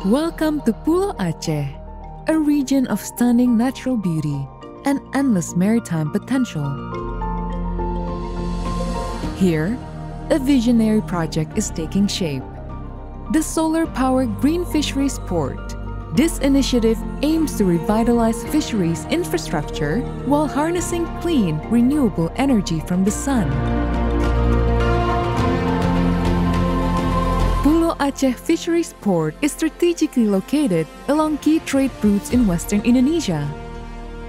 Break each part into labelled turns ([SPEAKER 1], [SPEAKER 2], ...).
[SPEAKER 1] Welcome to Pulo Aceh, a region of stunning natural beauty and endless maritime potential. Here, a visionary project is taking shape. The solar-powered Green Fisheries Port. This initiative aims to revitalize fisheries infrastructure while harnessing clean, renewable energy from the sun. Pulo Aceh Fisheries Port is strategically located along key trade routes in western Indonesia.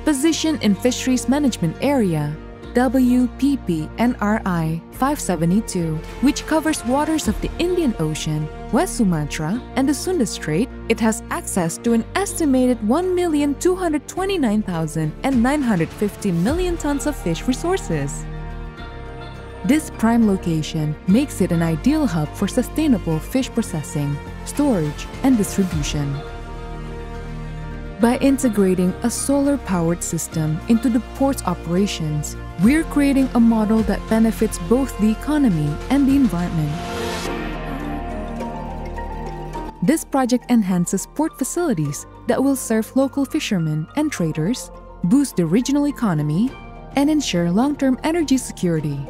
[SPEAKER 1] Positioned in Fisheries Management Area WPP-NRI 572, which covers waters of the Indian Ocean, West Sumatra, and the Sunda Strait, it has access to an estimated 1,229,950 million tons of fish resources. This prime location makes it an ideal hub for sustainable fish processing, storage, and distribution. By integrating a solar-powered system into the port's operations, we're creating a model that benefits both the economy and the environment. This project enhances port facilities that will serve local fishermen and traders, boost the regional economy, and ensure long-term energy security.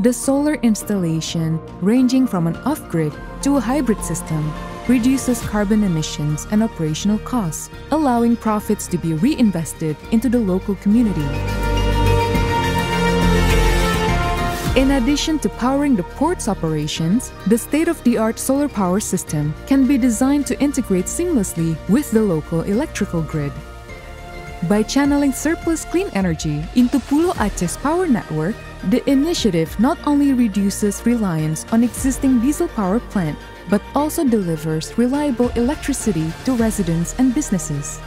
[SPEAKER 1] The solar installation, ranging from an off-grid to a hybrid system, reduces carbon emissions and operational costs, allowing profits to be reinvested into the local community. In addition to powering the port's operations, the state-of-the-art solar power system can be designed to integrate seamlessly with the local electrical grid. By channeling surplus clean energy into Pulo Aceh's power network, the initiative not only reduces reliance on existing diesel power plant, but also delivers reliable electricity to residents and businesses.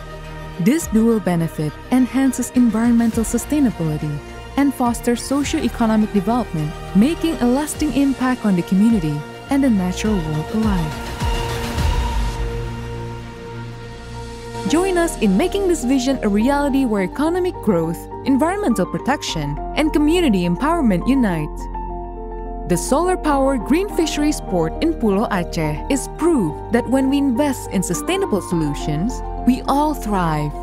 [SPEAKER 1] This dual benefit enhances environmental sustainability and fosters socio-economic development, making a lasting impact on the community and the natural world alive. Join us in making this vision a reality where economic growth, environmental protection, and community empowerment unite. The solar-powered Green Fisheries Port in Pulo Aceh is proof that when we invest in sustainable solutions, we all thrive.